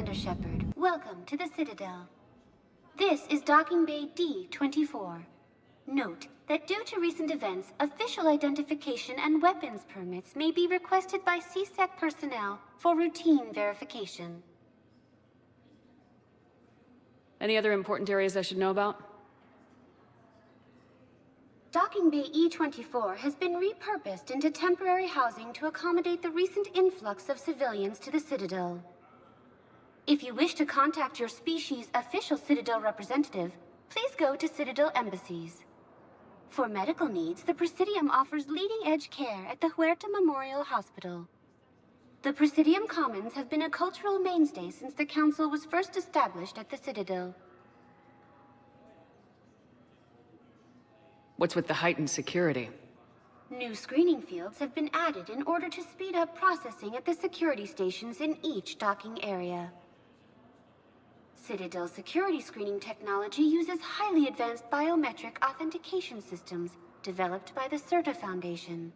Commander Shepard. Welcome to the Citadel. This is Docking Bay D-24. Note that due to recent events, official identification and weapons permits may be requested by CSEC personnel for routine verification. Any other important areas I should know about? Docking Bay E-24 has been repurposed into temporary housing to accommodate the recent influx of civilians to the Citadel. If you wish to contact your species' official Citadel representative, please go to Citadel embassies. For medical needs, the Presidium offers leading-edge care at the Huerta Memorial Hospital. The Presidium Commons have been a cultural mainstay since the Council was first established at the Citadel. What's with the heightened security? New screening fields have been added in order to speed up processing at the security stations in each docking area. Citadel security screening technology uses highly advanced biometric authentication systems developed by the CERTA Foundation.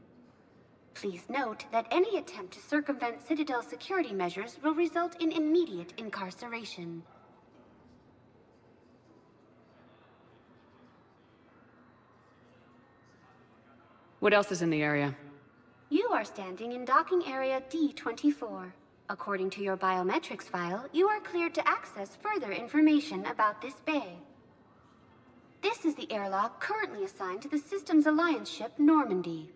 Please note that any attempt to circumvent Citadel security measures will result in immediate incarceration. What else is in the area? You are standing in docking area D-24. According to your biometrics file, you are cleared to access further information about this bay. This is the airlock currently assigned to the Systems Alliance ship Normandy.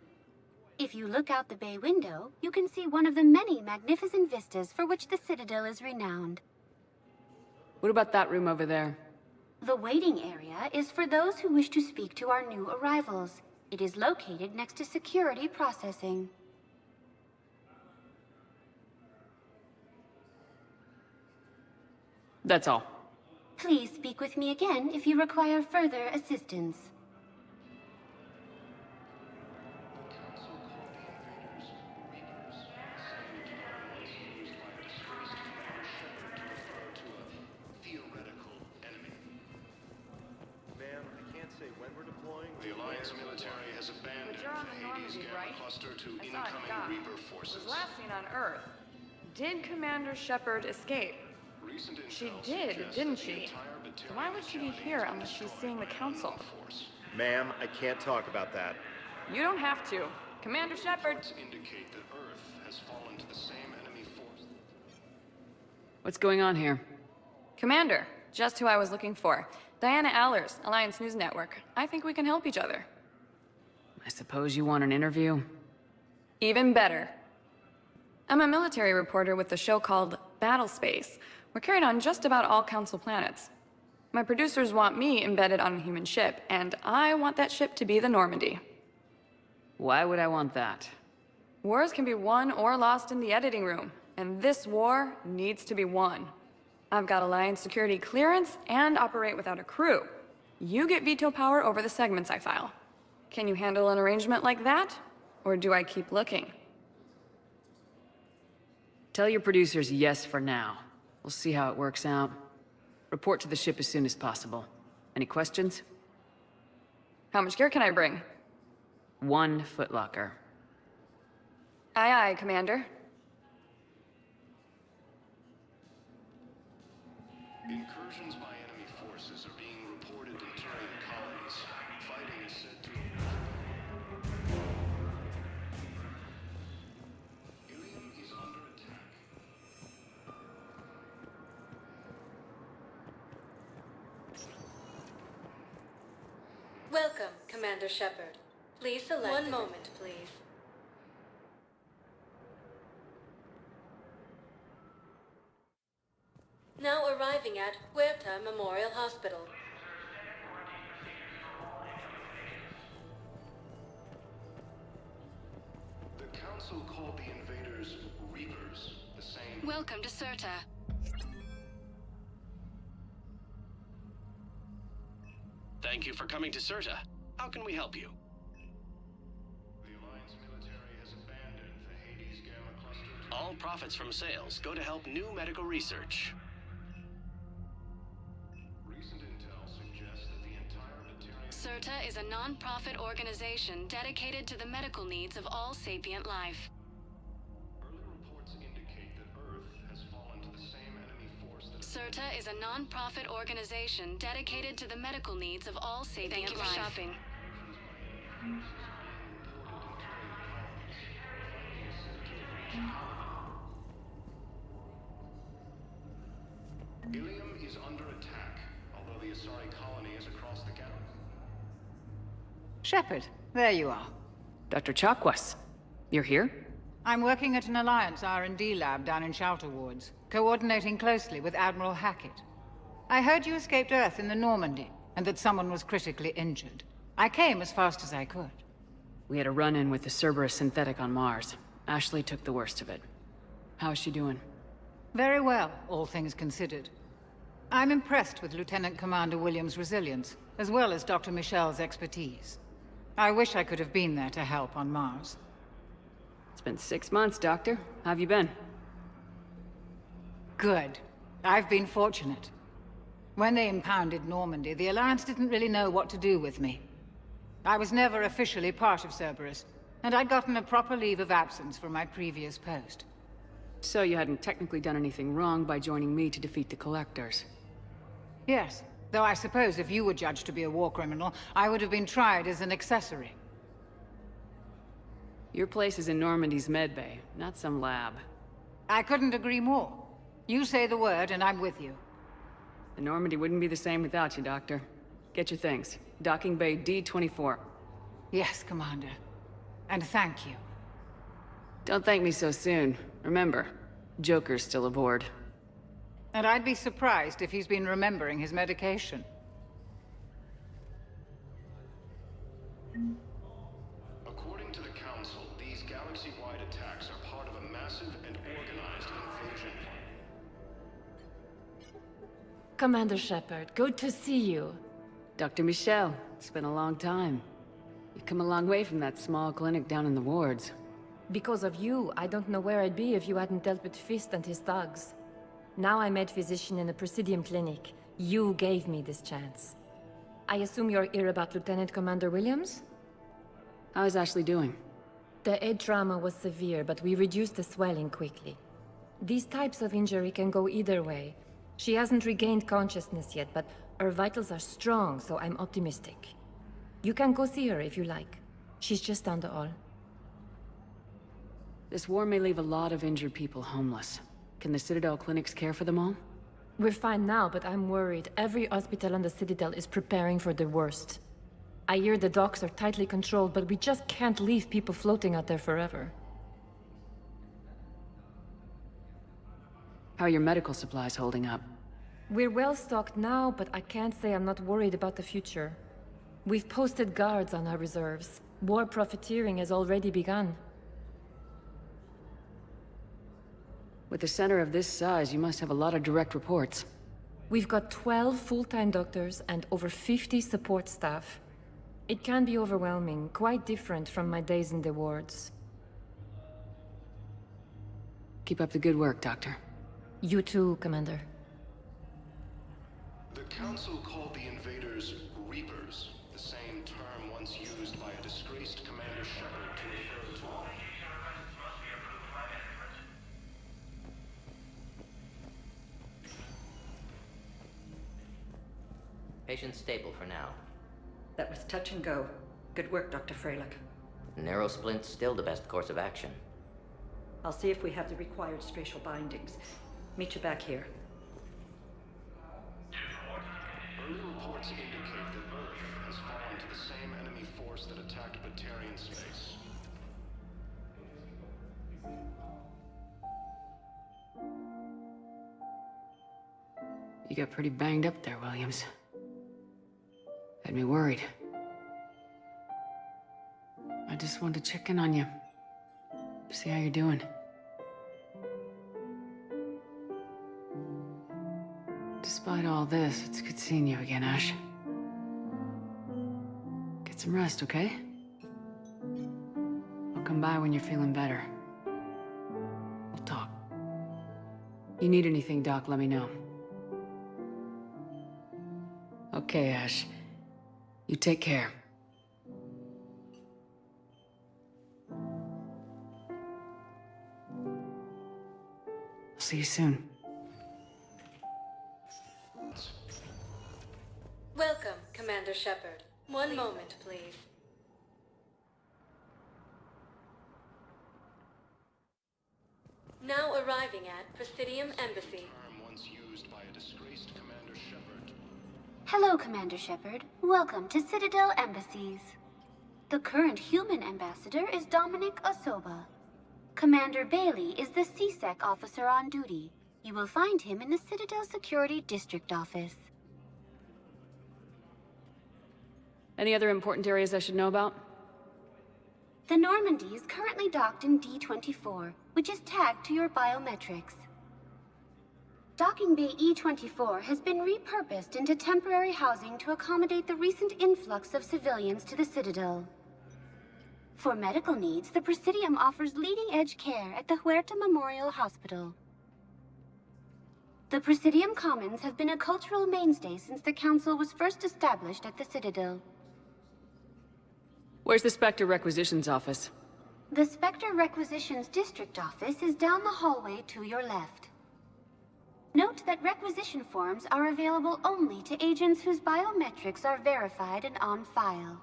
If you look out the bay window, you can see one of the many magnificent vistas for which the Citadel is renowned. What about that room over there? The waiting area is for those who wish to speak to our new arrivals. It is located next to security processing. That's all. Please speak with me again if you require further assistance. The Alliance military has abandoned the Hades Gamma cluster to incoming Reaper forces. Was last seen on Earth. Did Commander Shepard escape? She did, didn't she? So why would she be here unless she's seeing the Council? Ma'am, I can't talk about that. You don't have to. Commander Shepard. Indicate that Earth has fallen to the same enemy force. What's going on here? Commander, just who I was looking for. Diana Allers, Alliance News Network. I think we can help each other. I suppose you want an interview? Even better. I'm a military reporter with the show called Battle Space. We're carried on just about all Council planets. My producers want me embedded on a human ship, and I want that ship to be the Normandy. Why would I want that? Wars can be won or lost in the editing room, and this war needs to be won. I've got Alliance security clearance and operate without a crew. You get veto power over the segments I file. Can you handle an arrangement like that? Or do I keep looking? Tell your producers yes for now. We'll see how it works out. Report to the ship as soon as possible. Any questions? How much gear can I bring? 1 footlocker. Aye, aye, Commander. Incursions by enemy forces are being reported in Turian colonies. Fighting is said to... Ilium is under attack. Welcome, Commander Shepard. Please select... One moment, please. Now arriving at Huerta Memorial Hospital. The Council called the invaders Reapers, the same... Welcome to CERTA. Thank you for coming to CERTA. How can we help you? The Alliance military has abandoned the Hades Gamma cluster to... All profits from sales go to help new medical research. Recent intel suggests that the entire material... CERTA is a non-profit organization dedicated to the medical needs of all sapient life. Early reports indicate that Earth has fallen to the same enemy forces. CERTA is a non-profit organization dedicated to the medical needs of all sapient life. Thank you for shopping. Ilium is under attack, although the Asari colony is across the galaxy. Shepard, there you are. Dr. Chakwas, you're here? I'm working at an Alliance R&D lab down in Shelter Wards, coordinating closely with Admiral Hackett. I heard you escaped Earth in the Normandy, and that someone was critically injured. I came as fast as I could. We had a run-in with the Cerberus synthetic on Mars. Ashley took the worst of it. How is she doing? Very well, all things considered. I'm impressed with Lieutenant Commander Williams' resilience, as well as Dr. Michel's expertise. I wish I could have been there to help on Mars. It's been 6 months, Doctor. How have you been? Good. I've been fortunate. When they impounded Normandy, the Alliance didn't really know what to do with me. I was never officially part of Cerberus, and I'd gotten a proper leave of absence from my previous post. So you hadn't technically done anything wrong by joining me to defeat the Collectors? Yes, though I suppose if you were judged to be a war criminal, I would have been tried as an accessory. Your place is in Normandy's medbay, not some lab. I couldn't agree more. You say the word, and I'm with you. The Normandy wouldn't be the same without you, Doctor. Get your things. Docking Bay D-24. Yes, Commander. And thank you. Don't thank me so soon. Remember, Joker's still aboard. And I'd be surprised if he's been remembering his medication. According to the Council, these galaxy-wide attacks are part of a massive and organized invasion. Commander Shepard, good to see you. Dr. Michel, it's been a long time. You've come a long way from that small clinic down in the wards. Because of you, I don't know where I'd be if you hadn't dealt with Fist and his thugs. Now I'm head physician in a Presidium clinic. You gave me this chance. I assume you're here about Lieutenant Commander Williams? How is Ashley doing? The head trauma was severe, but we reduced the swelling quickly. These types of injury can go either way. She hasn't regained consciousness yet, but her vitals are strong, so I'm optimistic. You can go see her if you like. She's just down the hall. This war may leave a lot of injured people homeless. Can the Citadel clinics care for them all? We're fine now, but I'm worried. Every hospital on the Citadel is preparing for the worst. I hear the docks are tightly controlled, but we just can't leave people floating out there forever. How are your medical supplies holding up? We're well stocked now, but I can't say I'm not worried about the future. We've posted guards on our reserves. War profiteering has already begun. With a center of this size, you must have a lot of direct reports. We've got 12 full-time doctors and over 50 support staff. It can be overwhelming, quite different from my days in the wards. Keep up the good work, Doctor. You too, Commander. The Council called the invaders Reapers, the same term once used by a disgraced Commander Shepard to refer to. Patient stable for now. That was touch and go. Good work, Dr. Freilich. Narrow splint's still the best course of action. I'll see if we have the required spatial bindings. Meet you back here. Early reports indicate that Earth has fallen to the same enemy force that attacked Batarian space. You got pretty banged up there, Williams. Had me worried. I just wanted to check in on you. See how you're doing. Despite all this, it's good seeing you again, Ash. Get some rest, okay? I'll come by when you're feeling better. We'll talk. You need anything, Doc, let me know. Okay, Ash. You take care. I'll see you soon. Commander Shepard. One moment, please. Now arriving at Presidium Embassy. Once used by a disgraced Commander Shepard. Hello, Commander Shepard. Welcome to Citadel Embassies. The current human ambassador is Dominic Osoba. Commander Bailey is the CSEC officer on duty. You will find him in the Citadel Security District Office. Any other important areas I should know about? The Normandy is currently docked in D-24, which is tagged to your biometrics. Docking Bay E-24 has been repurposed into temporary housing to accommodate the recent influx of civilians to the Citadel. For medical needs, the Presidium offers leading-edge care at the Huerta Memorial Hospital. The Presidium Commons have been a cultural mainstay since the Council was first established at the Citadel. Where's the Spectre Requisitions Office? The Spectre Requisitions District Office is down the hallway to your left. Note that requisition forms are available only to agents whose biometrics are verified and on file.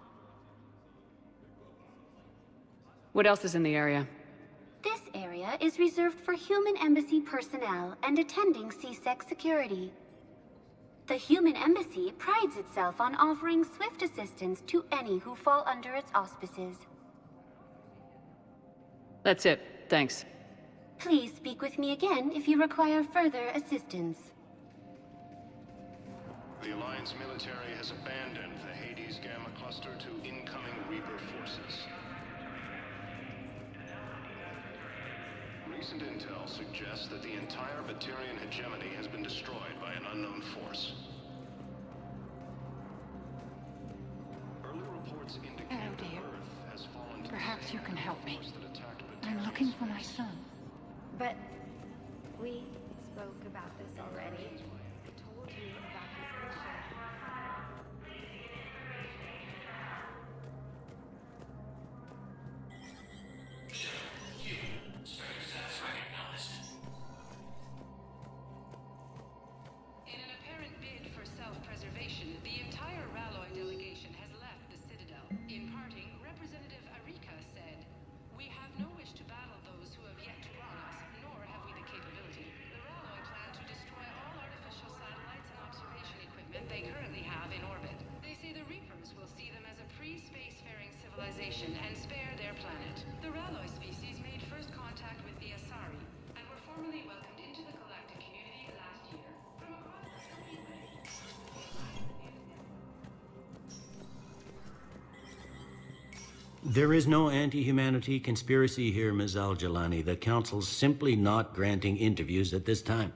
What else is in the area? This area is reserved for human embassy personnel and attending CSEC security. The human embassy prides itself on offering swift assistance to any who fall under its auspices. That's it. Thanks. Please speak with me again if you require further assistance. The Alliance military has abandoned the Hades Gamma cluster to incoming Reaper forces. Recent intel suggests that the entire Batarian hegemony has been destroyed by an unknown force. Early reports indicate that Earth has fallen to Perhaps you can help me. that attacked I'm looking for my son. But we spoke about this already. I told you about this In an apparent bid for self-preservation, the entire Ralloy delegation has left the Citadel. In parting, Representative Arika said, "We have no wish to battle those who have yet to wrong us, nor have we the capability. The Ralloy plan to destroy all artificial satellites and observation equipment they currently have in orbit. They say the Reapers will see them as a pre-spacefaring civilization and spare their planet. The Ralloy species made first contact with the Asari, and were formally welcomed into the galactic community last year. From across the There is no anti-humanity conspiracy here, Ms. Al-Jalani. The Council's simply not granting interviews at this time.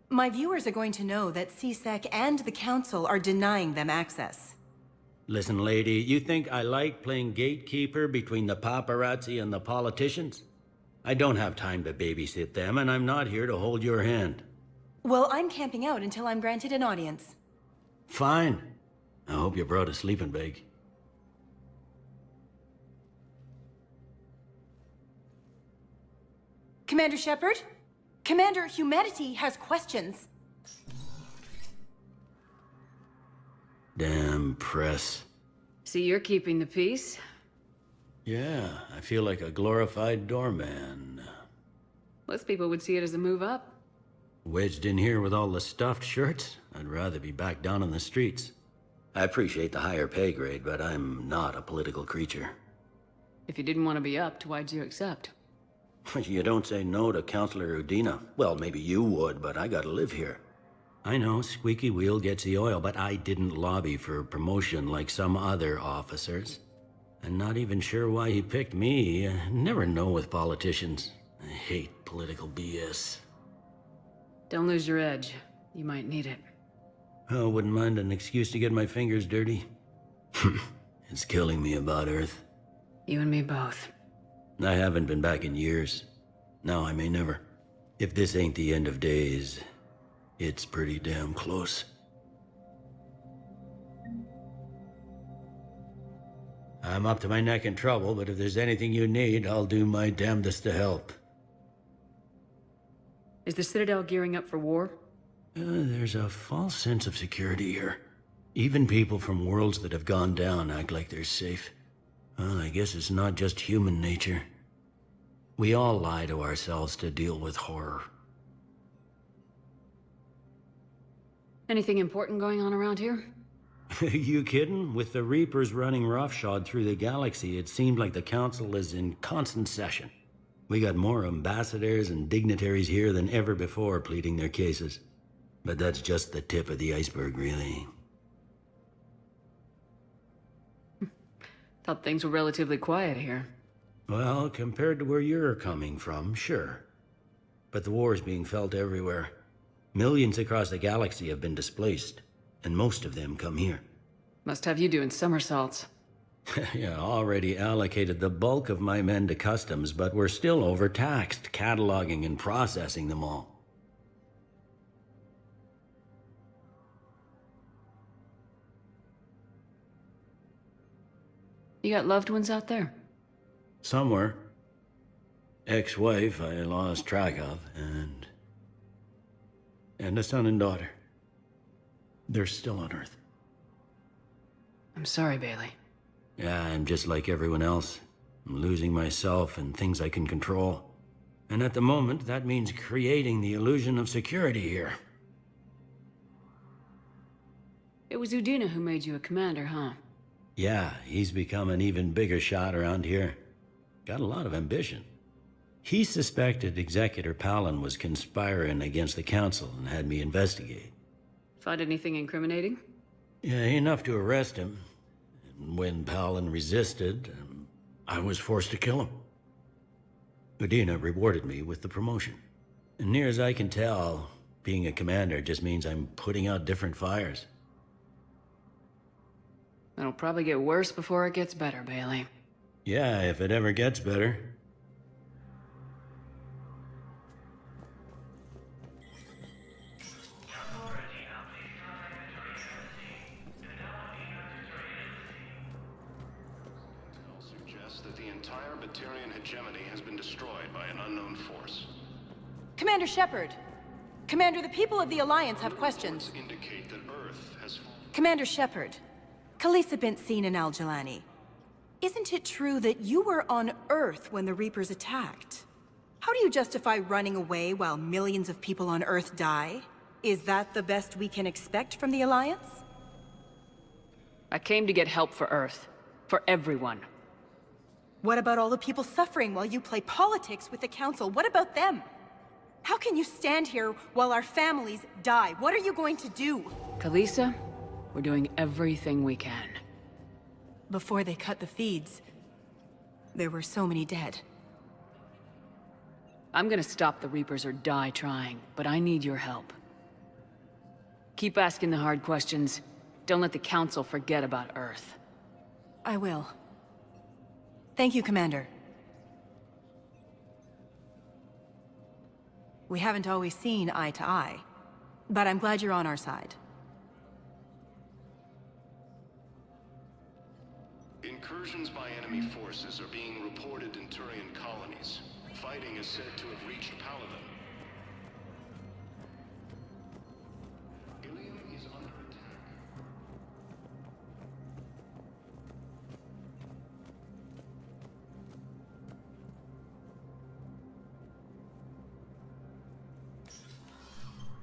My viewers are going to know that CSEC and the Council are denying them access. Listen, lady, you think I like playing gatekeeper between the paparazzi and the politicians? I don't have time to babysit them, and I'm not here to hold your hand. Well, I'm camping out until I'm granted an audience. Fine. I hope you brought a sleeping bag. Commander Shepard? Commander Humanity has questions. Damn press. See, you're keeping the peace? Yeah, I feel like a glorified doorman. Most people would see it as a move up. Wedged in here with all the stuffed shirts, I'd rather be back down on the streets. I appreciate the higher pay grade, but I'm not a political creature. If you didn't want to be upped, why'd you accept? You don't say no to Counselor Udina. Well, maybe you would, but I gotta live here. I know, squeaky wheel gets the oil, but I didn't lobby for promotion like some other officers. I'm not even sure why he picked me. I never know with politicians. I hate political BS. Don't lose your edge. You might need it. Oh, wouldn't mind an excuse to get my fingers dirty. It's killing me about Earth. You and me both. I haven't been back in years. Now I may never. If this ain't the end of days, it's pretty damn close. I'm up to my neck in trouble, but if there's anything you need, I'll do my damnedest to help. Is the Citadel gearing up for war? There's a false sense of security here. Even people from worlds that have gone down act like they're safe. Well, I guess it's not just human nature. We all lie to ourselves to deal with horror. Anything important going on around here? You kidding? With the Reapers running roughshod through the galaxy, it seemed like the Council is in constant session. We got more ambassadors and dignitaries here than ever before pleading their cases. But that's just the tip of the iceberg, really. Thought things were relatively quiet here. Well, compared to where you're coming from, sure. But the war's being felt everywhere. Millions across the galaxy have been displaced, and most of them come here. Must have you doing somersaults. Yeah, already allocated the bulk of my men to customs, but we're still overtaxed, cataloging and processing them all. You got loved ones out there? Somewhere. Ex-wife I lost track of, and a son and daughter. They're still on Earth. I'm sorry, Bailey. Yeah, I'm just like everyone else. I'm losing myself and things I can control. And at the moment, that means creating the illusion of security here. It was Udina who made you a commander, huh? Yeah, he's become an even bigger shot around here. Got a lot of ambition. He suspected Executor Palin was conspiring against the Council and had me investigate. Find anything incriminating? Yeah, enough to arrest him. And when Palin resisted, I was forced to kill him. Udina rewarded me with the promotion. And near as I can tell, being a commander just means I'm putting out different fires. It'll probably get worse before it gets better, Bailey. Yeah, if it ever gets better. Suggests that the entire Batarian hegemony has been destroyed by an unknown force. Commander Shepard! Commander, the people of the Alliance have questions. Indicate that Earth has... Commander Shepard, Khaleesa bint Seen and Al-Jalani. Isn't it true that you were on Earth when the Reapers attacked? How do you justify running away while millions of people on Earth die? Is that the best we can expect from the Alliance? I came to get help for Earth. For everyone. What about all the people suffering while you play politics with the Council? What about them? How can you stand here while our families die? What are you going to do? Khaleesa, we're doing everything we can. Before they cut the feeds, there were so many dead. I'm gonna stop the Reapers or die trying, but I need your help. Keep asking the hard questions. Don't let the Council forget about Earth. I will. Thank you, Commander. We haven't always seen eye to eye, but I'm glad you're on our side. Incursions by enemy forces are being reported in Turian colonies. Fighting is said to have reached Paladin. Ilium is under attack.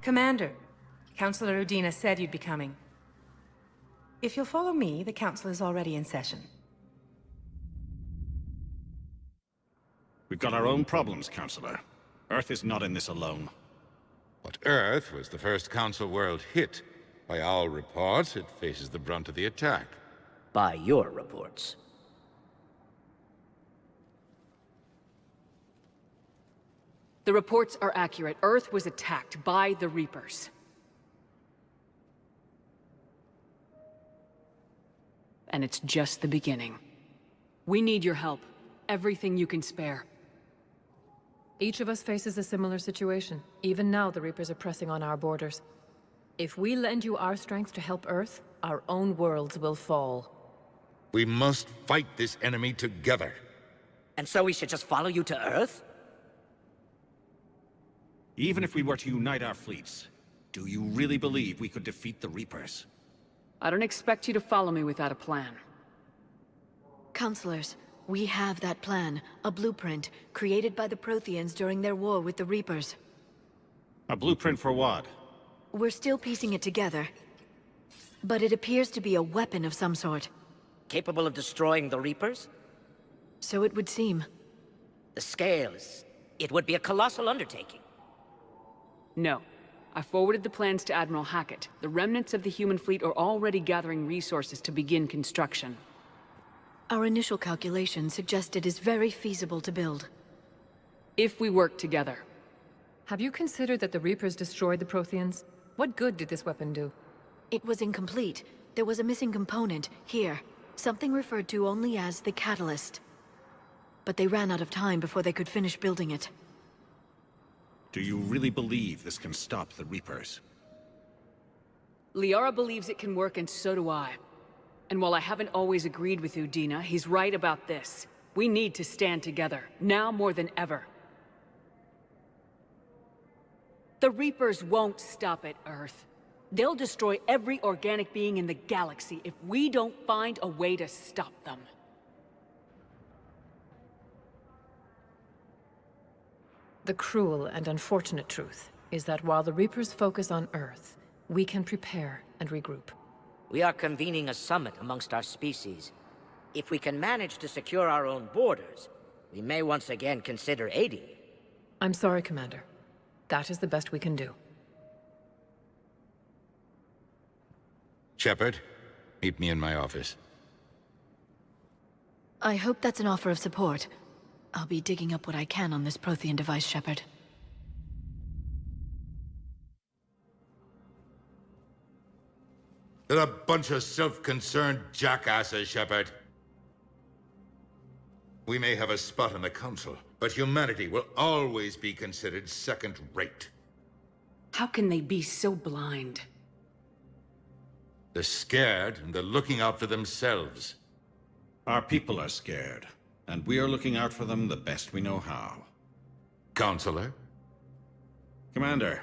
Commander, Councillor Udina said you'd be coming. If you'll follow me, the Council is already in session. We've got our own problems, Councillor. Earth is not in this alone. But Earth was the first Council world hit. By our reports, it faces the brunt of the attack. By your reports. The reports are accurate. Earth was attacked by the Reapers. And it's just the beginning. We need your help. Everything you can spare. Each of us faces a similar situation. Even now, the Reapers are pressing on our borders. If we lend you our strength to help Earth, our own worlds will fall. We must fight this enemy together. And so we should just follow you to Earth? Even if we were to unite our fleets, do you really believe we could defeat the Reapers? I don't expect you to follow me without a plan. Counselors, we have that plan. A blueprint, created by the Protheans during their war with the Reapers. A blueprint for what? We're still piecing it together. But it appears to be a weapon of some sort. Capable of destroying the Reapers? So it would seem. The scales. It would be a colossal undertaking. No. I forwarded the plans to Admiral Hackett. The remnants of the human fleet are already gathering resources to begin construction. Our initial calculations suggest it is very feasible to build. If we work together. Have you considered that the Reapers destroyed the Protheans? What good did this weapon do? It was incomplete. There was a missing component, here. Something referred to only as the catalyst. But they ran out of time before they could finish building it. Do you really believe this can stop the Reapers? Liara believes it can work, and so do I. And while I haven't always agreed with Udina, he's right about this. We need to stand together, now more than ever. The Reapers won't stop at Earth. They'll destroy every organic being in the galaxy if we don't find a way to stop them. The cruel and unfortunate truth is that while the Reapers focus on Earth, we can prepare and regroup. We are convening a summit amongst our species. If we can manage to secure our own borders, we may once again consider aiding you. I'm sorry, Commander. That is the best we can do. Shepard, meet me in my office. I hope that's an offer of support. I'll be digging up what I can on this Prothean device, Shepard. They're a bunch of self-concerned jackasses, Shepard. We may have a spot on the Council, but humanity will always be considered second-rate. How can they be so blind? They're scared, and they're looking out for themselves. Our people are scared, and we are looking out for them the best we know how. Counselor? Commander,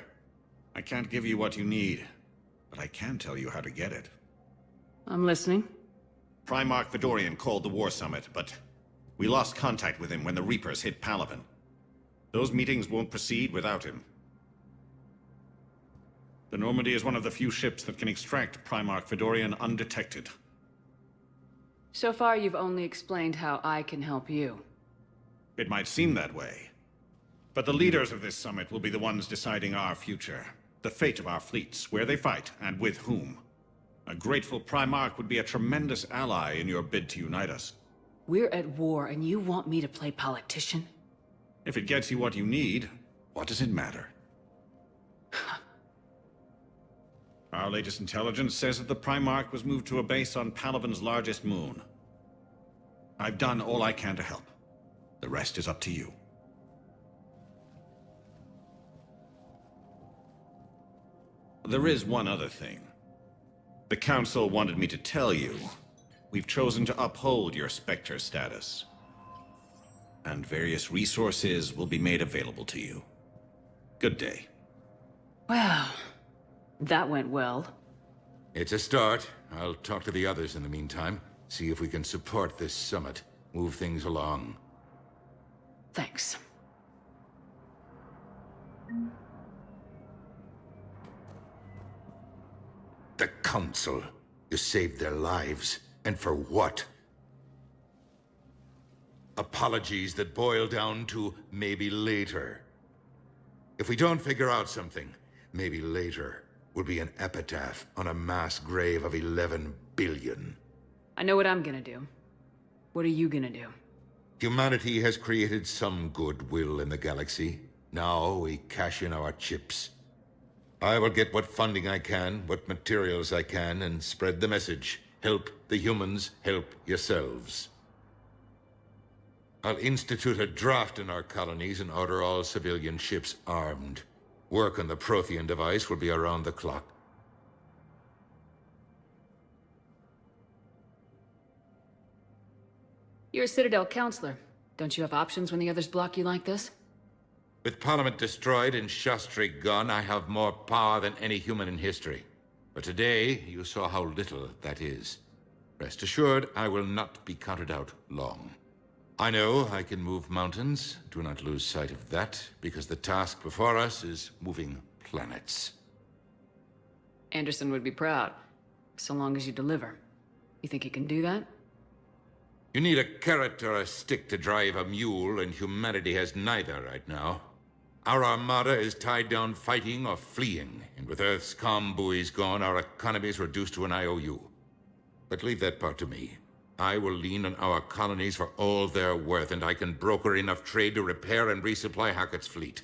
I can't give you what you need, but I can tell you how to get it. I'm listening. Primarch Fedorian called the War Summit, but we lost contact with him when the Reapers hit Palaven. Those meetings won't proceed without him. The Normandy is one of the few ships that can extract Primarch Fedorian undetected. So far, you've only explained how I can help you. It might seem that way. But the leaders of this summit will be the ones deciding our future. The fate of our fleets, where they fight, and with whom. A grateful Primarch would be a tremendous ally in your bid to unite us. We're at war, and you want me to play politician? If it gets you what you need, what does it matter? Our latest intelligence says that the Primarch was moved to a base on Palaven's largest moon. I've done all I can to help. The rest is up to you. There is one other thing. The Council wanted me to tell you, we've chosen to uphold your Spectre status. And various resources will be made available to you. Good day. Well, that went well. It's a start. I'll talk to the others in the meantime. See if we can support this summit. Move things along. Thanks. The Council. You saved their lives. And for what? Apologies that boil down to maybe later. If we don't figure out something, maybe later will be an epitaph on a mass grave of 11 billion. I know what I'm gonna do. What are you gonna do? Humanity has created some goodwill in the galaxy. Now we cash in our chips. I will get what funding I can, what materials I can, and spread the message. Help the humans, help yourselves. I'll institute a draft in our colonies and order all civilian ships armed. Work on the Prothean device will be around the clock. You're a Citadel counselor. Don't you have options when the others block you like this? With Parliament destroyed and Shastri gone, I have more power than any human in history. But today, you saw how little that is. Rest assured, I will not be counted out long. I know I can move mountains. Do not lose sight of that, because the task before us is moving planets. Anderson would be proud, so long as you deliver. You think you can do that? You need a carrot or a stick to drive a mule, and humanity has neither right now. Our armada is tied down fighting or fleeing, and with Earth's comm buoys gone, our economy is reduced to an IOU. But leave that part to me. I will lean on our colonies for all they're worth, and I can broker enough trade to repair and resupply Hackett's fleet.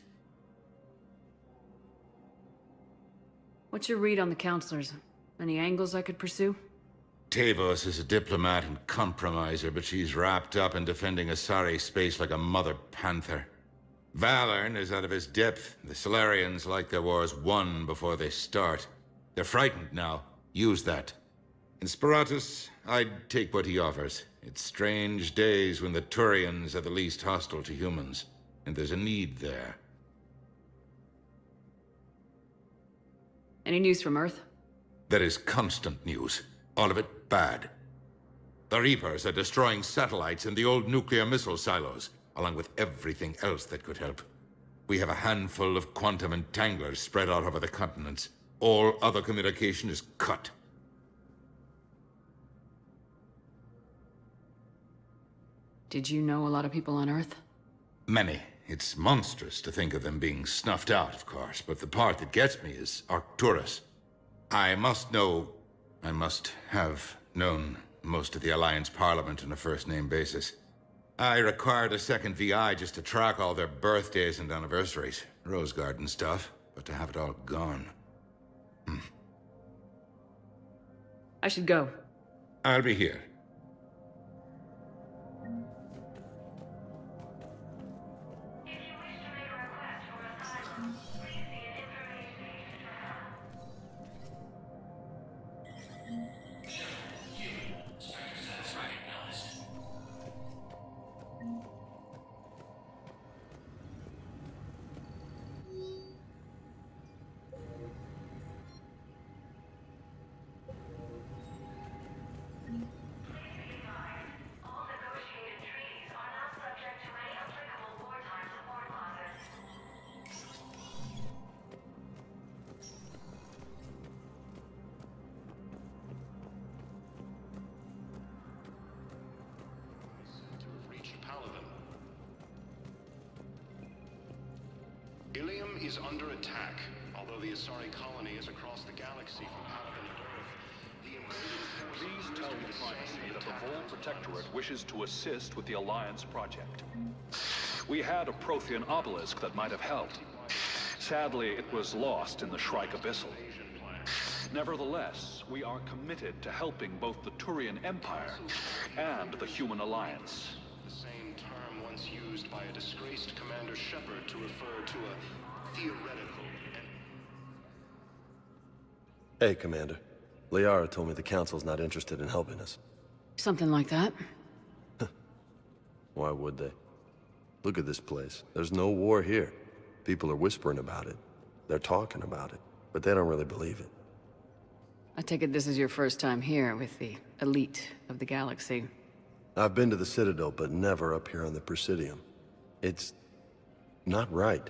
What's your read on the counselors? Any angles I could pursue? Tavos is a diplomat and compromiser, but she's wrapped up in defending Asari space like a mother panther. Valorn is out of his depth. The Solarians like their wars won before they start. They're frightened now. Use that. In Sparatus, I'd take what he offers. It's strange days when the Turians are the least hostile to humans, and there's a need there. Any news from Earth? There is constant news. All of it bad. The Reapers are destroying satellites and the old nuclear missile silos, along with everything else that could help. We have a handful of quantum entanglers spread out over the continents. All other communication is cut. Did you know a lot of people on Earth? Many. It's monstrous to think of them being snuffed out, of course, but the part that gets me is Arcturus. I must have known most of the Alliance Parliament on a first-name basis. I required a second VI just to track all their birthdays and anniversaries. Rose Garden stuff, but to have it all gone. I should go. I'll be here. Ilium is under attack. Although the Asari colony is across the galaxy from Paladin and Earth, the invaders... Please tell the Primacy that the Vol Protectorate wishes to assist with the Alliance project. We had a Prothean obelisk that might have helped. Sadly, it was lost in the Shrike Abyssal. Nevertheless, we are committed to helping both the Turian Empire and the Human Alliance. The same term once used by a disgraced Commander Shepard to refer to a theoretical... Hey, Commander. Liara told me the Council's not interested in helping us. Something like that. Why would they? Look at this place. There's no war here. People are whispering about it. They're talking about it, but they don't really believe it. I take it this is your first time here with the elite of the galaxy. I've been to the Citadel, but never up here on the Presidium. It's not right.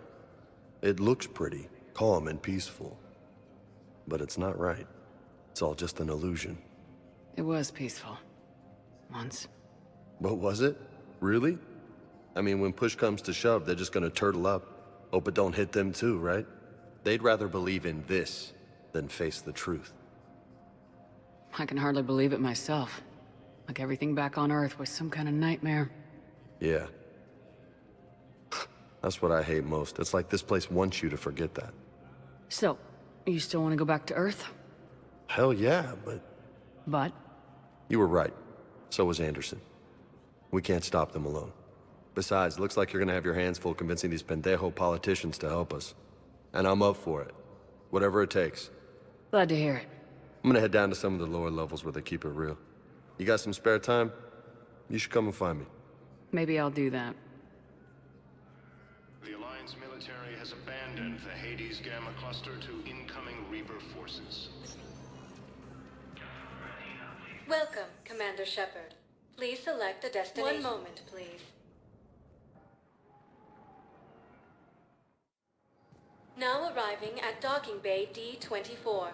It looks pretty, calm and peaceful. But it's not right. It's all just an illusion. It was peaceful. Once. But was it? Really? I mean, when push comes to shove, they're just gonna turtle up. Hope it don't hit them too, right? They'd rather believe in this than face the truth. I can hardly believe it myself. Like everything back on Earth was some kind of nightmare. Yeah. That's what I hate most. It's like this place wants you to forget that. So, you still want to go back to Earth? Hell yeah, but... But? You were right. So was Anderson. We can't stop them alone. Besides, looks like you're gonna have your hands full convincing these pendejo politicians to help us. And I'm up for it. Whatever it takes. Glad to hear it. I'm gonna head down to some of the lower levels where they keep it real. You got some spare time? You should come and find me. Maybe I'll do that. The Alliance military has abandoned the Hades Gamma cluster to incoming Reaper forces. Welcome, Commander Shepard. Please select a destination. 1 moment, please. Now arriving at docking bay D-24.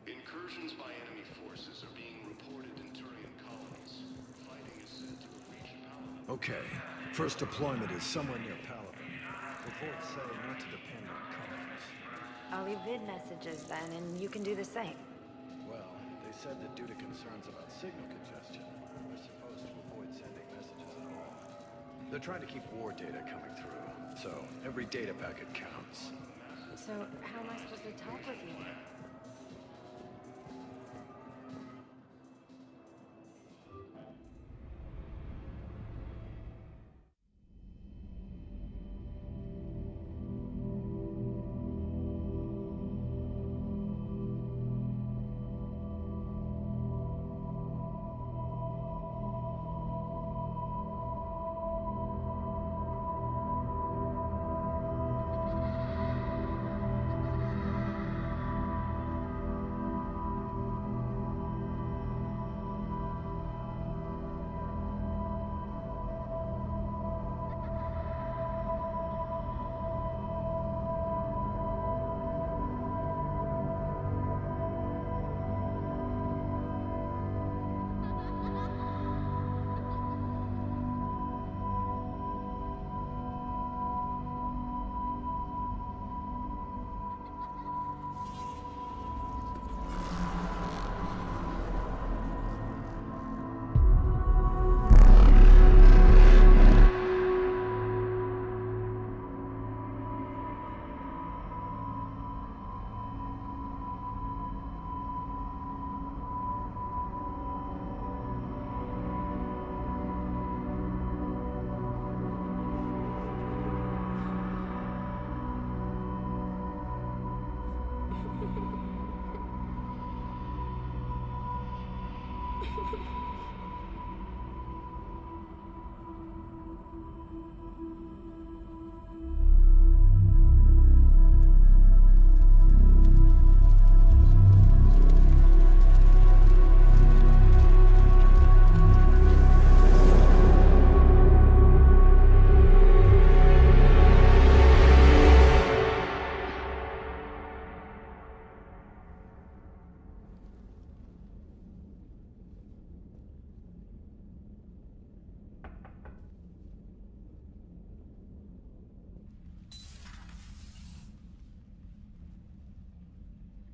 Incursions by enemy forces are being reported in Turian colonies. Fighting is said to have reached Paladin. Okay. First deployment is somewhere near Paladin. Reports say not to depend on comms. I'll leave vid messages then, and you can do the same. Well, they said that due to concerns about signal congestion, we're supposed to avoid sending messages at all. They're trying to keep war data coming through, so every data packet counts. So, how am I supposed to talk with you?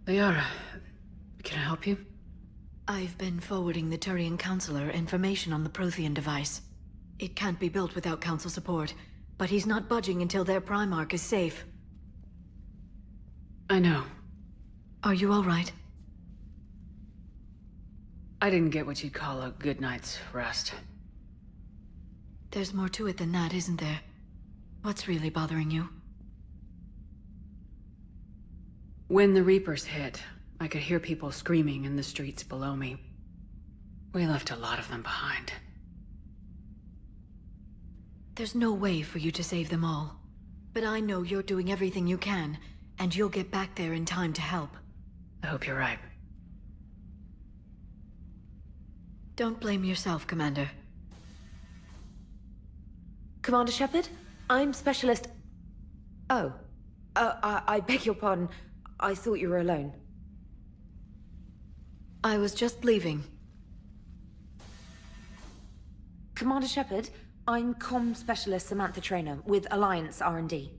Liara, can I help you? I've been forwarding the Turian Counselor information on the Prothean device. It can't be built without Council support, but he's not budging until their Primarch is safe. I know. Are you all right? I didn't get what you'd call a good night's rest. There's more to it than that, isn't there? What's really bothering you? When the Reapers hit, I could hear people screaming in the streets below me. We left a lot of them behind. There's no way for you to save them all. But I know you're doing everything you can, and you'll get back there in time to help. I hope you're right. Don't blame yourself, Commander. Commander Shepard? I'm Specialist... Oh. I beg your pardon. I thought you were alone. I was just leaving. Commander Shepard, I'm Comm Specialist Samantha Traynor with Alliance R&D.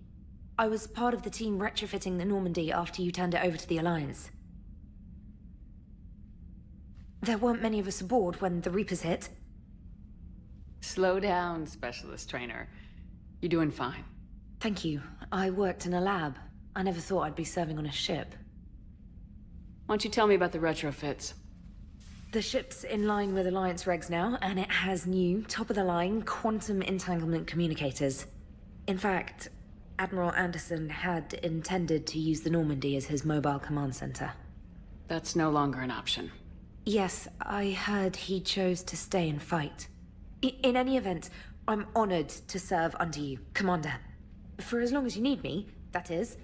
I was part of the team retrofitting the Normandy after you turned it over to the Alliance. There weren't many of us aboard when the Reapers hit. Slow down, Specialist Trainer. You're doing fine. Thank you. I worked in a lab. I never thought I'd be serving on a ship. Why don't you tell me about the retrofits? The ship's in line with Alliance regs now, and it has new, top-of-the-line, quantum entanglement communicators. In fact, Admiral Anderson had intended to use the Normandy as his mobile command center. That's no longer an option. Yes, I heard he chose to stay and fight. In any event, I'm honored to serve under you, Commander. For as long as you need me, that is.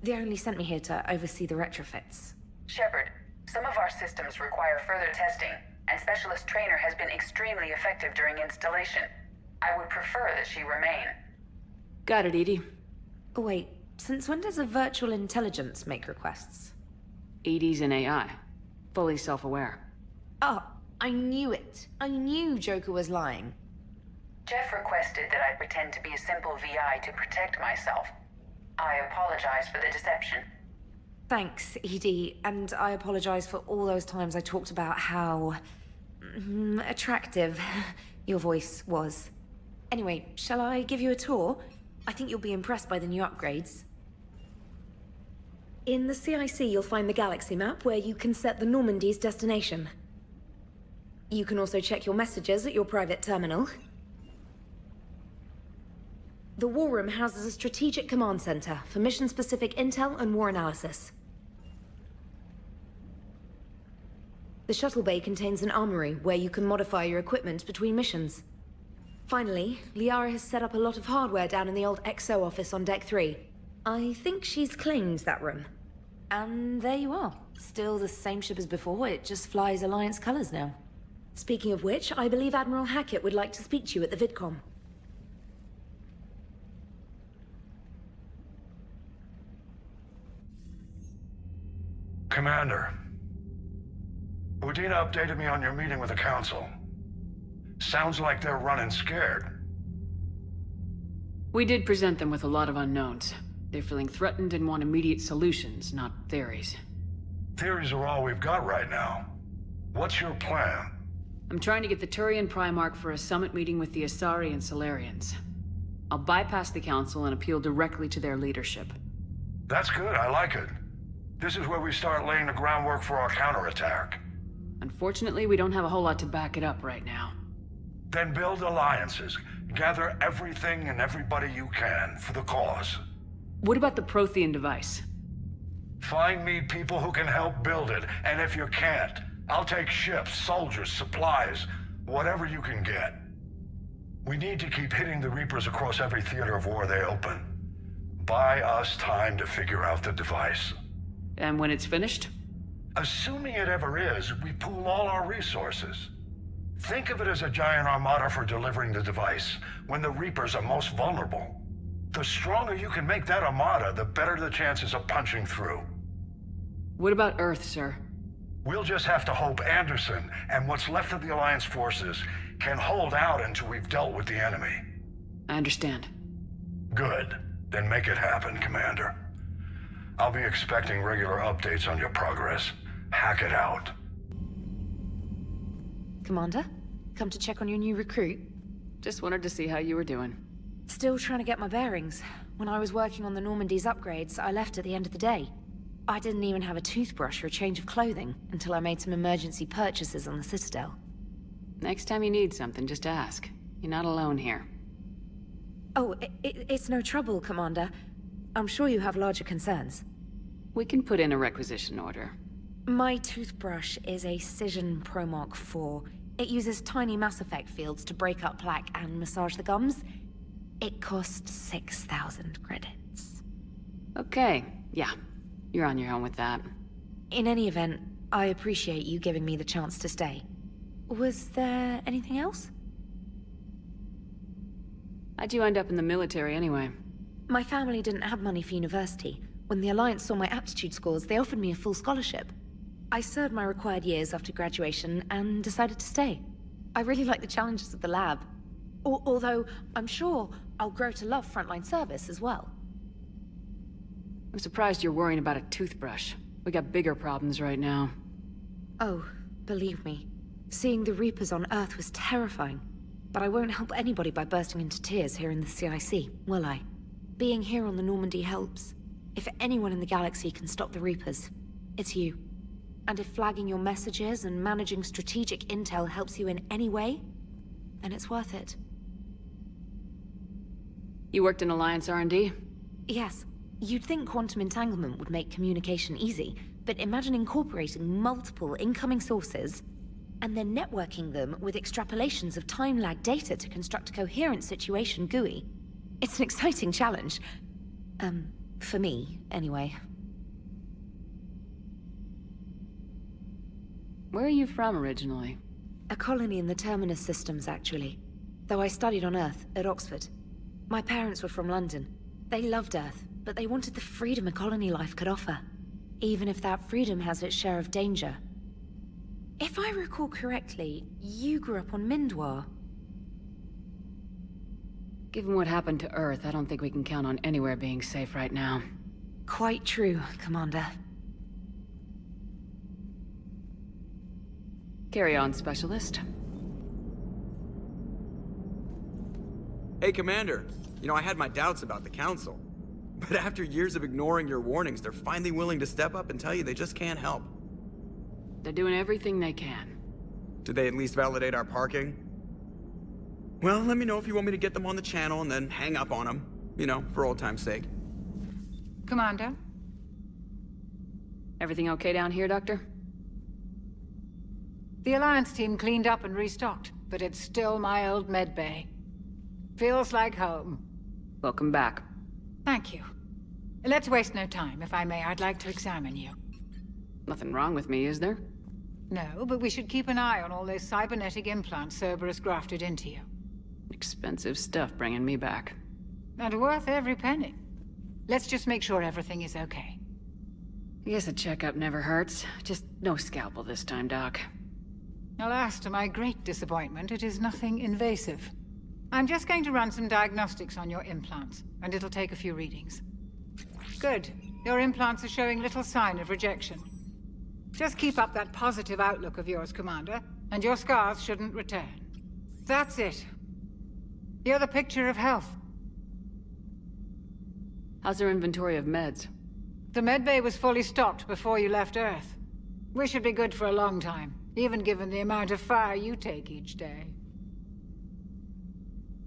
They only sent me here to oversee the retrofits. Shepard, some of our systems require further testing, and Specialist Trainer has been extremely effective during installation. I would prefer that she remain. Got it, EDI. Wait, since when does a virtual intelligence make requests? EDI's an AI. Fully self-aware. Oh, I knew it. I knew Joker was lying. Jeff requested that I pretend to be a simple VI to protect myself. I apologize for the deception. Thanks, EDI, and I apologize for all those times I talked about how... attractive your voice was. Anyway, shall I give you a tour? I think you'll be impressed by the new upgrades. In the CIC, you'll find the galaxy map where you can set the Normandy's destination. You can also check your messages at your private terminal. The War Room houses a strategic command center for mission-specific intel and war analysis. The shuttle bay contains an armory where you can modify your equipment between missions. Finally, Liara has set up a lot of hardware down in the old XO office on Deck 3. I think she's claimed that room. And there you are. Still the same ship as before, it just flies Alliance colors now. Speaking of which, I believe Admiral Hackett would like to speak to you at the VidCom. Commander, Udina updated me on your meeting with the Council. Sounds like they're running scared. We did present them with a lot of unknowns. They're feeling threatened and want immediate solutions, not theories. Theories are all we've got right now. What's your plan? I'm trying to get the Turian Primarch for a summit meeting with the Asari and Solarians. I'll bypass the Council and appeal directly to their leadership. That's good, I like it. This is where we start laying the groundwork for our counterattack. Unfortunately, we don't have a whole lot to back it up right now. Then build alliances. Gather everything and everybody you can for the cause. What about the Prothean device? Find me people who can help build it, and if you can't, I'll take ships, soldiers, supplies, whatever you can get. We need to keep hitting the Reapers across every theater of war they open. Buy us time to figure out the device. And when it's finished? Assuming it ever is, we pool all our resources. Think of it as a giant armada for delivering the device, when the Reapers are most vulnerable. The stronger you can make that armada, the better the chances of punching through. What about Earth, sir? We'll just have to hope Anderson and what's left of the Alliance forces can hold out until we've dealt with the enemy. I understand. Good. Then make it happen, Commander. I'll be expecting regular updates on your progress. Hack it out. Commander, come to check on your new recruit. Just wanted to see how you were doing. Still trying to get my bearings. When I was working on the Normandy's upgrades, I left at the end of the day. I didn't even have a toothbrush or a change of clothing until I made some emergency purchases on the Citadel. Next time you need something, just ask. You're not alone here. Oh, it's no trouble, Commander. I'm sure you have larger concerns. We can put in a requisition order. My toothbrush is a Cision Pro Mark IV. It uses tiny Mass Effect fields to break up plaque and massage the gums. It costs 6,000 credits. Okay, yeah. You're on your own with that. In any event, I appreciate you giving me the chance to stay. Was there anything else? How'd you end up in the military anyway? My family didn't have money for university. When the Alliance saw my aptitude scores, they offered me a full scholarship. I served my required years after graduation and decided to stay. I really like the challenges of the lab. Although, I'm sure I'll grow to love frontline service as well. I'm surprised you're worrying about a toothbrush. We got bigger problems right now. Oh, believe me. Seeing the Reapers on Earth was terrifying. But I won't help anybody by bursting into tears here in the CIC, will I? Being here on the Normandy helps. If anyone in the galaxy can stop the Reapers, it's you. And if flagging your messages and managing strategic intel helps you in any way, then it's worth it. You worked in Alliance R&D? Yes. You'd think quantum entanglement would make communication easy, but imagine incorporating multiple incoming sources and then networking them with extrapolations of time-lag data to construct a coherent situation GUI. It's an exciting challenge. For me, anyway. Where are you from originally? A colony in the Terminus systems, actually. Though I studied on Earth, at Oxford. My parents were from London. They loved Earth, but they wanted the freedom a colony life could offer. Even if that freedom has its share of danger. If I recall correctly, you grew up on Mindwar. Given what happened to Earth, I don't think we can count on anywhere being safe right now. Quite true, Commander. Carry on, Specialist. Hey, Commander. You know, I had my doubts about the Council. But after years of ignoring your warnings, they're finally willing to step up and tell you they just can't help. They're doing everything they can. Did they at least validate our parking? Well, let me know if you want me to get them on the channel and then hang up on them. You know, for old time's sake. Commander? Everything okay down here, Doctor? The Alliance team cleaned up and restocked, but it's still my old medbay. Feels like home. Welcome back. Thank you. Let's waste no time. If I may, I'd like to examine you. Nothing wrong with me, is there? No, but we should keep an eye on all those cybernetic implants Cerberus grafted into you. Expensive stuff bringing me back. And worth every penny. Let's just make sure everything is okay. I guess a checkup never hurts. Just no scalpel this time, Doc. Alas, to my great disappointment, it is nothing invasive. I'm just going to run some diagnostics on your implants, and it'll take a few readings. Good. Your implants are showing little sign of rejection. Just keep up that positive outlook of yours, Commander, and your scars shouldn't return. That's it. You're the picture of health. How's our inventory of meds? The medbay was fully stocked before you left Earth. We should be good for a long time, even given the amount of fire you take each day.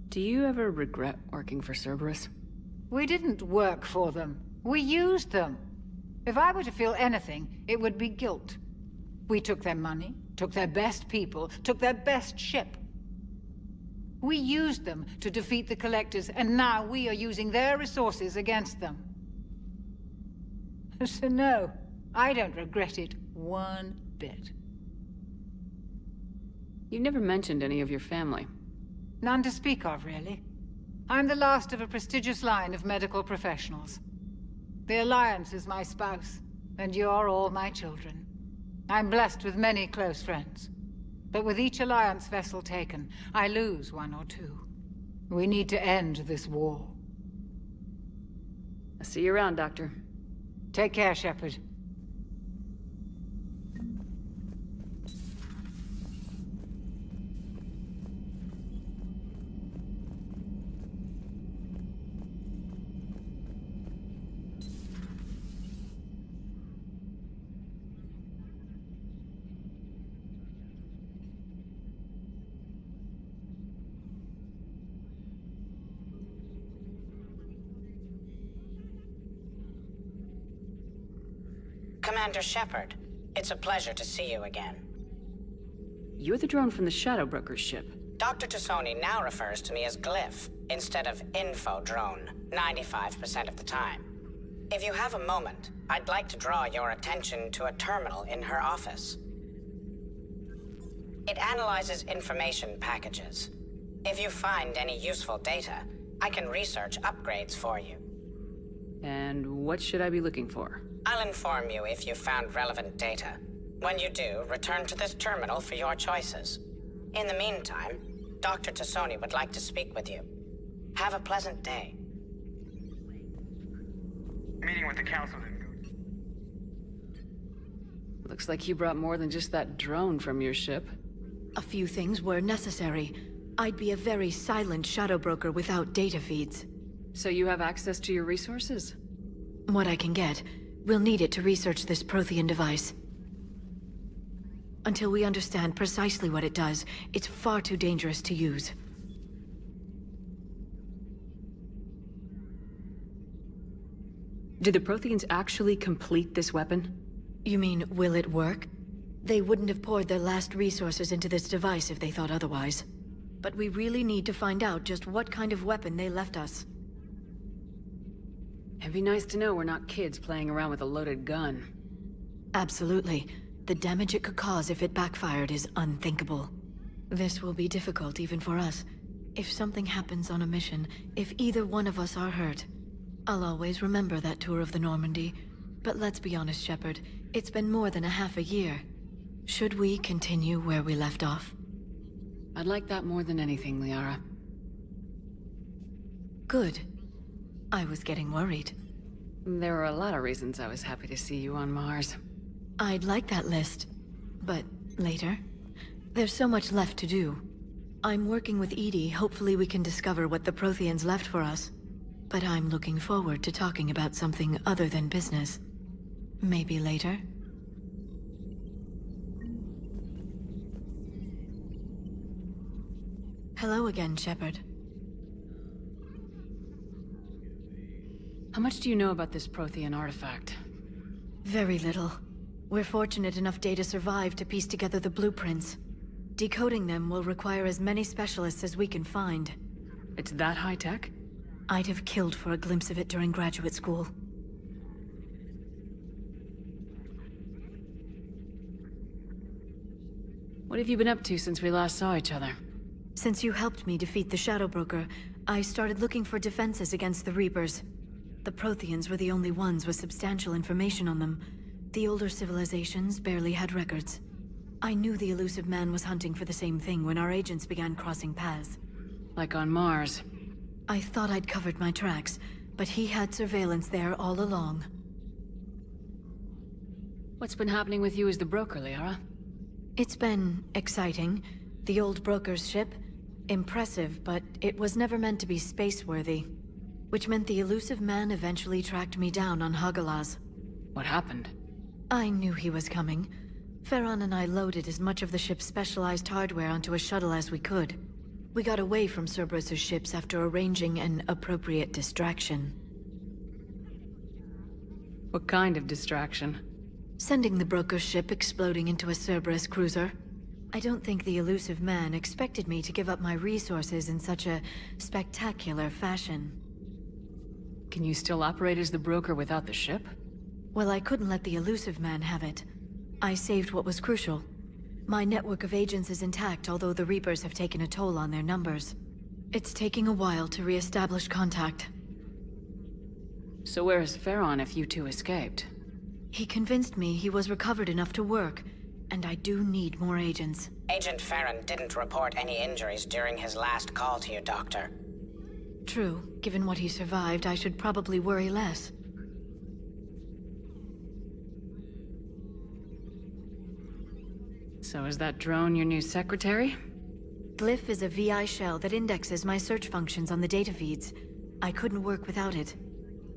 Do you ever regret working for Cerberus? We didn't work for them. We used them. If I were to feel anything, it would be guilt. We took their money, took their best people, took their best ship. We used them to defeat the Collectors, and now we are using their resources against them. So no, I don't regret it one bit. You never mentioned any of your family. None to speak of, really. I'm the last of a prestigious line of medical professionals. The Alliance is my spouse, and you're all my children. I'm blessed with many close friends. But with each Alliance vessel taken, I lose one or two. We need to end this war. I'll see you around, Doctor. Take care, Shepard. Commander Shepard, it's a pleasure to see you again. You're the drone from the Shadow Broker's ship. Dr. Tassoni now refers to me as Glyph, instead of Info Drone, 95% of the time. If you have a moment, I'd like to draw your attention to a terminal in her office. It analyzes information packages. If you find any useful data, I can research upgrades for you. And what should I be looking for? I'll inform you if you've found relevant data. When you do, return to this terminal for your choices. In the meantime, Dr. Tassoni would like to speak with you. Have a pleasant day. Meeting with the Council didn't go. Looks like you brought more than just that drone from your ship. A few things were necessary. I'd be a very silent shadow broker without data feeds. So you have access to your resources? What I can get. We'll need it to research this Prothean device. Until we understand precisely what it does, it's far too dangerous to use. Did the Protheans actually complete this weapon? You mean, will it work? They wouldn't have poured their last resources into this device if they thought otherwise. But we really need to find out just what kind of weapon they left us. It'd be nice to know we're not kids playing around with a loaded gun. Absolutely. The damage it could cause if it backfired is unthinkable. This will be difficult even for us. If something happens on a mission, if either one of us are hurt, I'll always remember that tour of the Normandy. But let's be honest, Shepard. It's been more than a half a year. Should we continue where we left off? I'd like that more than anything, Liara. Good. I was getting worried. There were a lot of reasons I was happy to see you on Mars. I'd like that list, but later. There's so much left to do. I'm working with EDI. Hopefully we can discover what the Protheans left for us. But I'm looking forward to talking about something other than business. Maybe later? Hello again, Shepard. How much do you know about this Prothean artifact? Very little. We're fortunate enough Data survived to piece together the blueprints. Decoding them will require as many specialists as we can find. It's that high-tech? I'd have killed for a glimpse of it during graduate school. What have you been up to since we last saw each other? Since you helped me defeat the Shadow Broker, I started looking for defenses against the Reapers. The Protheans were the only ones with substantial information on them. The older civilizations barely had records. I knew the elusive man was hunting for the same thing when our agents began crossing paths. Like on Mars. I thought I'd covered my tracks, but he had surveillance there all along. What's been happening with you as the broker, Liara? It's been exciting. The old broker's ship, impressive, but it was never meant to be space-worthy. Which meant the elusive man eventually tracked me down on Hagalaz. What happened? I knew he was coming. Farron and I loaded as much of the ship's specialized hardware onto a shuttle as we could. We got away from Cerberus' ships after arranging an appropriate distraction. What kind of distraction? Sending the broker's ship exploding into a Cerberus cruiser. I don't think the elusive man expected me to give up my resources in such a spectacular fashion. Can you still operate as the broker without the ship? Well, I couldn't let the elusive man have it. I saved what was crucial. My network of agents is intact, although the Reapers have taken a toll on their numbers. It's taking a while to re-establish contact. So where is Farron if you two escaped? He convinced me he was recovered enough to work, and I do need more agents. Agent Farron didn't report any injuries during his last call to you, Doctor. True. Given what he survived, I should probably worry less. So is that drone your new secretary? Glyph is a VI shell that indexes my search functions on the data feeds. I couldn't work without it.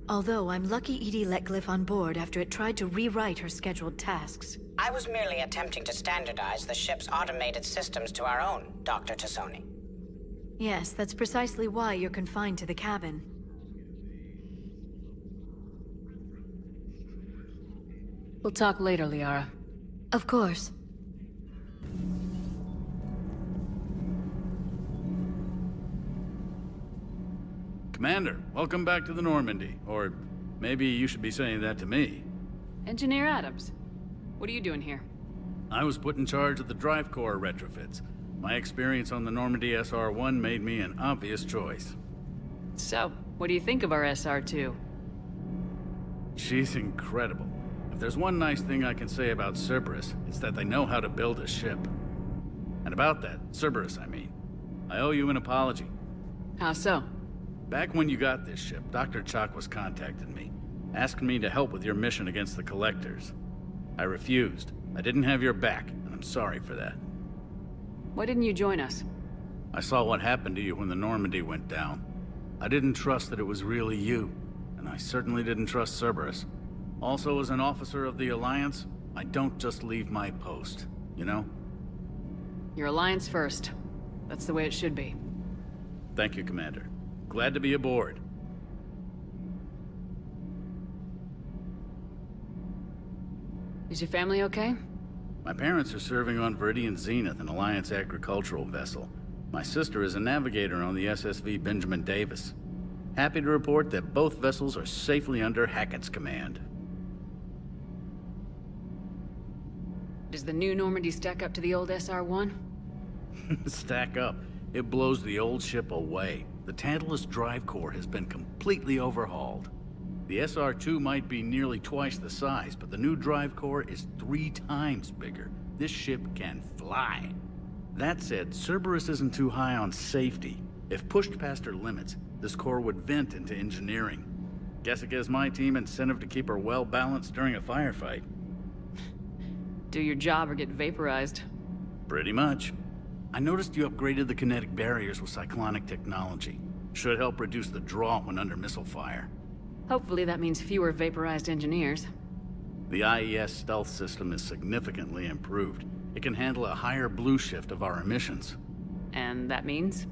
Although I'm lucky EDI let Glyph on board after it tried to rewrite her scheduled tasks. I was merely attempting to standardize the ship's automated systems to our own, Dr. Tassoni. Yes, that's precisely why you're confined to the cabin. We'll talk later, Liara. Of course. Commander, welcome back to the Normandy. Or maybe you should be saying that to me. Engineer Adams, what are you doing here? I was put in charge of the drive core retrofits. My experience on the Normandy SR-1 made me an obvious choice. So, what do you think of our SR-2? She's incredible. If there's one nice thing I can say about Cerberus, it's that they know how to build a ship. And about that, Cerberus, I mean. I owe you an apology. How so? Back when you got this ship, Dr. Chakwas contacted me, asking me to help with your mission against the Collectors. I refused. I didn't have your back, and I'm sorry for that. Why didn't you join us? I saw what happened to you when the Normandy went down. I didn't trust that it was really you, and I certainly didn't trust Cerberus. Also, as an officer of the Alliance, I don't just leave my post, you know? Your Alliance first. That's the way it should be. Thank you, Commander. Glad to be aboard. Is your family okay? My parents are serving on Viridian Zenith, an Alliance agricultural vessel. My sister is a navigator on the SSV Benjamin Davis. Happy to report that both vessels are safely under Hackett's command. Does the new Normandy stack up to the old SR-1? Stack up. It blows the old ship away. The Tantalus drive core has been completely overhauled. The SR-2 might be nearly twice the size, but the new drive core is 3 times bigger. This ship can fly. That said, Cerberus isn't too high on safety. If pushed past her limits, this core would vent into engineering. Guess it gives my team incentive to keep her well balanced during a firefight. Do your job or get vaporized. Pretty much. I noticed you upgraded the kinetic barriers with cyclonic technology. Should help reduce the draw when under missile fire. Hopefully that means fewer vaporized engineers. The IES stealth system is significantly improved. It can handle a higher blue shift of our emissions. And that means?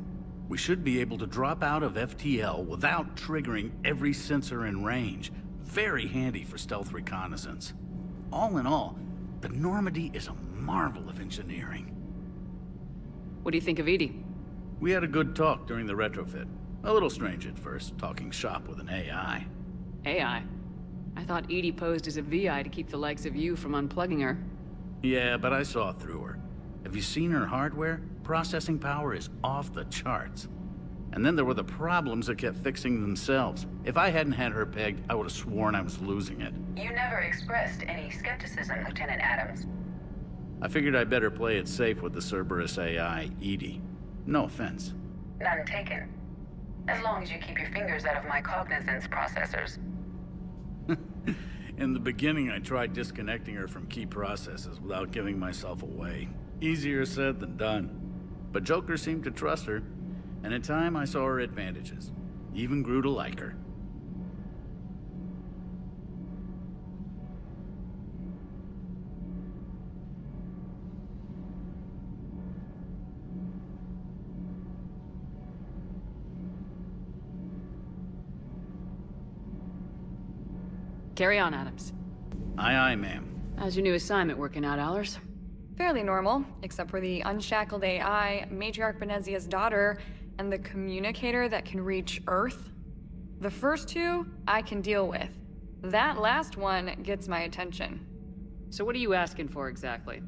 We should be able to drop out of FTL without triggering every sensor in range. Very handy for stealth reconnaissance. All in all, the Normandy is a marvel of engineering. What do you think of Edie? We had a good talk during the retrofit. A little strange at first, talking shop with an AI. AI? I thought Edie posed as a VI to keep the likes of you from unplugging her. Yeah, but I saw through her. Have you seen her hardware? Processing power is off the charts. And then there were the problems that kept fixing themselves. If I hadn't had her pegged, I would have sworn I was losing it. You never expressed any skepticism, Lieutenant Adams. I figured I'd better play it safe with the Cerberus AI, Edie. No offense. None taken. As long as you keep your fingers out of my cognizance processors. In the beginning, I tried disconnecting her from key processes without giving myself away. Easier said than done. But Joker seemed to trust her, and in time I saw her advantages. Even grew to like her. Carry on, Adams. Aye, aye, ma'am. How's your new assignment working out, Allers? Fairly normal, except for the unshackled AI, Matriarch Benezia's daughter, and the communicator that can reach Earth. The first two, I can deal with. That last one gets my attention. So what are you asking for exactly?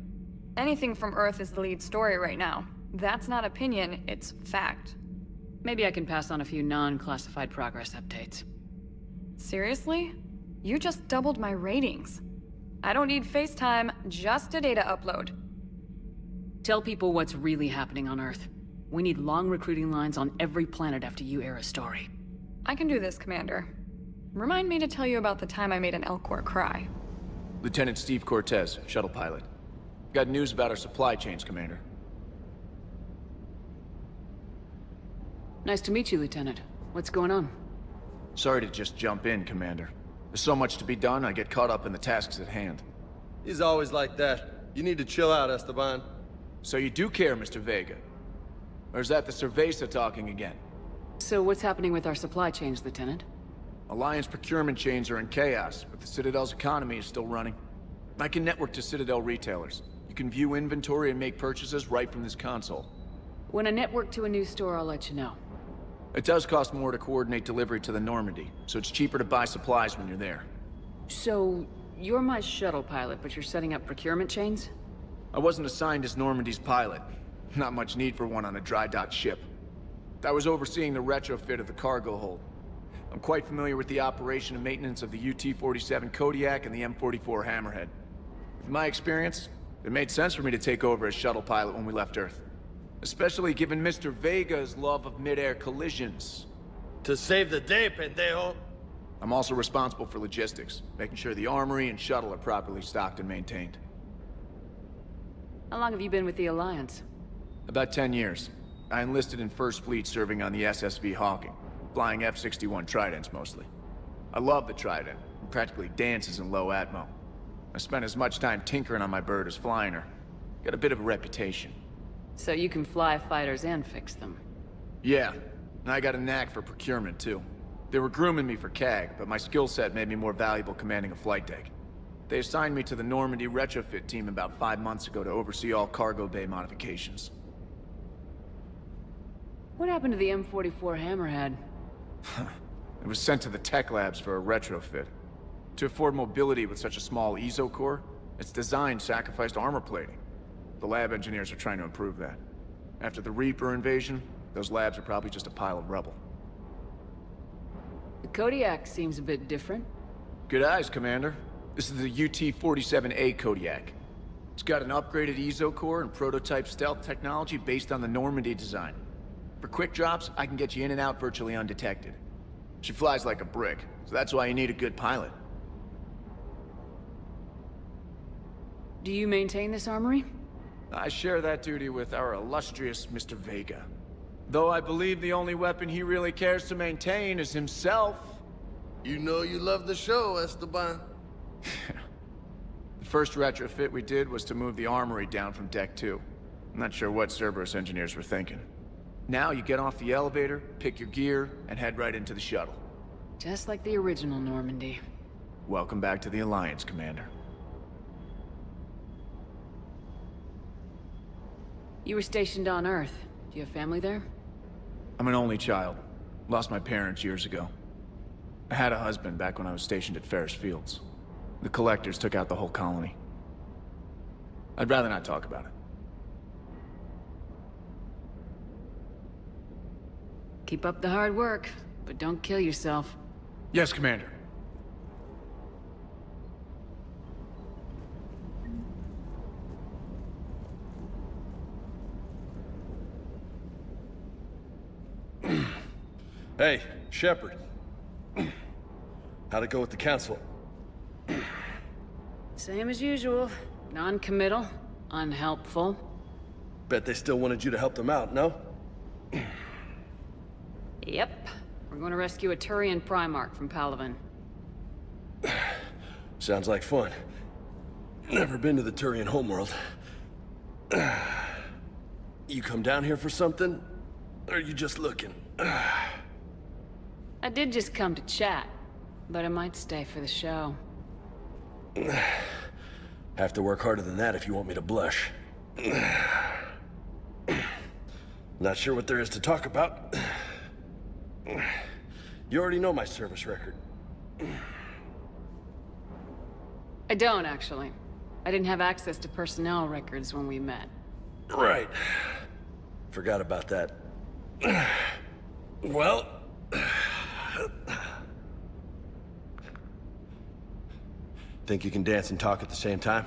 Anything from Earth is the lead story right now. That's not opinion, it's fact. Maybe I can pass on a few non-classified progress updates. Seriously? You just doubled my ratings. I don't need FaceTime, just a data upload. Tell people what's really happening on Earth. We need long recruiting lines on every planet after you air a story. I can do this, Commander. Remind me to tell you about the time I made an Elcor cry. Lieutenant Steve Cortez, shuttle pilot. Got news about our supply chains, Commander. Nice to meet you, Lieutenant. What's going on? Sorry to just jump in, Commander. There's so much to be done, I get caught up in the tasks at hand. He's always like that. You need to chill out, Esteban. So you do care, Mr. Vega? Or is that the Cerveza talking again? So what's happening with our supply chains, Lieutenant? Alliance procurement chains are in chaos, but the Citadel's economy is still running. I can network to Citadel retailers. You can view inventory and make purchases right from this console. When I network to a new store, I'll let you know. It does cost more to coordinate delivery to the Normandy, so it's cheaper to buy supplies when you're there. So, you're my shuttle pilot, but you're setting up procurement chains? I wasn't assigned as Normandy's pilot. Not much need for one on a dry dock ship. I was overseeing the retrofit of the cargo hold. I'm quite familiar with the operation and maintenance of the UT-47 Kodiak and the M44 Hammerhead. With my experience, it made sense for me to take over as shuttle pilot when we left Earth. Especially given Mr. Vega's love of mid-air collisions. To save the day, pendejo! I'm also responsible for logistics, making sure the armory and shuttle are properly stocked and maintained. How long have you been with the Alliance? About 10 years. I enlisted in First Fleet serving on the SSV Hawking, flying F-61 Tridents mostly. I love the Trident, and practically dances in low atmo. I spent as much time tinkering on my bird as flying her. Got a bit of a reputation. So you can fly fighters and fix them? Yeah, and I got a knack for procurement too. They were grooming me for CAG, but my skill set made me more valuable commanding a flight deck. They assigned me to the Normandy retrofit team about 5 months ago to oversee all cargo bay modifications. What happened to the M44 Hammerhead? It was sent to the tech labs for a retrofit. To afford mobility with such a small ESO core, its design sacrificed armor plating. The lab engineers are trying to improve that. After the Reaper invasion, those labs are probably just a pile of rubble. The Kodiak seems a bit different. Good eyes, Commander. This is the UT-47A Kodiak. It's got an upgraded ESO core and prototype stealth technology based on the Normandy design. For quick drops, I can get you in and out virtually undetected. She flies like a brick, so that's why you need a good pilot. Do you maintain this armory? I share that duty with our illustrious Mr. Vega. Though I believe the only weapon he really cares to maintain is himself. You know you love the show, Esteban. The first retrofit we did was to move the armory down from Deck 2. I'm not sure what Cerberus engineers were thinking. Now you get off the elevator, pick your gear, and head right into the shuttle. Just like the original Normandy. Welcome back to the Alliance, Commander. You were stationed on Earth. Do you have family there? I'm an only child. Lost my parents years ago. I had a husband back when I was stationed at Ferris Fields. The Collectors took out the whole colony. I'd rather not talk about it. Keep up the hard work, but don't kill yourself. Yes, Commander. Hey, Shepard. How'd it go with the Council? Same as usual. Non-committal, unhelpful. Bet they still wanted you to help them out, no? Yep. We're going to rescue a Turian Primarch from Palaven. Sounds like fun. Never been to the Turian homeworld. You come down here for something? Or are you just looking? I did just come to chat, but I might stay for the show. Have to work harder than that if you want me to blush. Not sure what there is to talk about. You already know my service record. I don't, actually. I didn't have access to personnel records when we met. Right. Forgot about that. Well... Think you can dance and talk at the same time?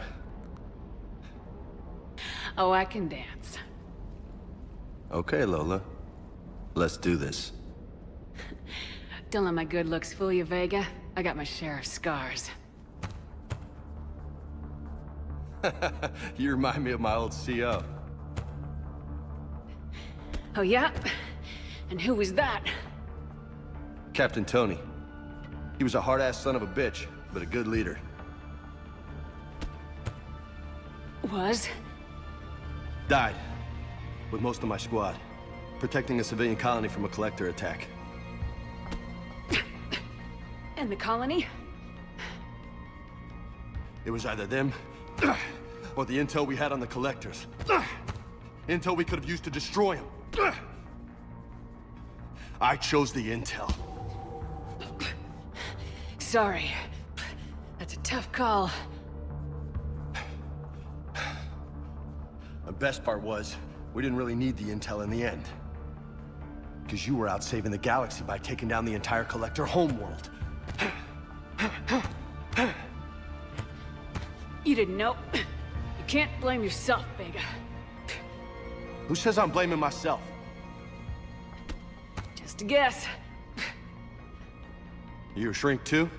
Oh, I can dance. Okay, Lola. Let's do this. Don't let my good looks fool you, Vega. I got my share of scars. You remind me of my old CO. Oh, yeah? And who was that? Captain Tony. He was a hard-ass son of a bitch, but a good leader. Was? Died. With most of my squad. Protecting a civilian colony from a collector attack. And the colony? It was either them, or the intel we had on the collectors. Intel we could have used to destroy them. I chose the intel. Sorry. That's a tough call. The best part was, we didn't really need the intel in the end. Because you were out saving the galaxy by taking down the entire Collector homeworld. You didn't know. You can't blame yourself, Vega. Who says I'm blaming myself? Just a guess. You a shrink too?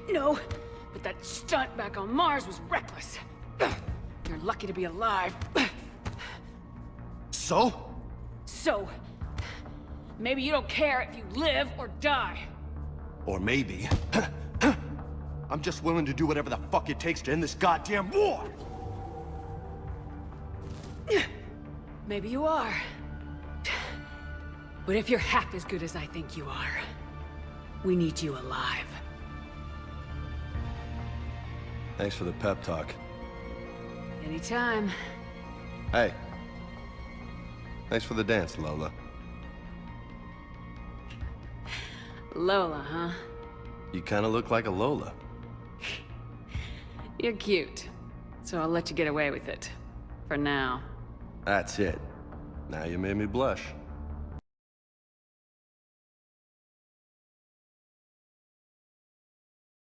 No, but that stunt back on Mars was reckless. You're lucky to be alive. So? So, maybe you don't care if you live or die. Or maybe... I'm just willing to do whatever the fuck it takes to end this goddamn war! Maybe you are. But if you're half as good as I think you are, we need you alive. Thanks for the pep talk. Anytime. Hey. Thanks for the dance, Lola. Lola, huh? You kind of look like a Lola. You're cute, so I'll let you get away with it. For now. That's it. Now you made me blush.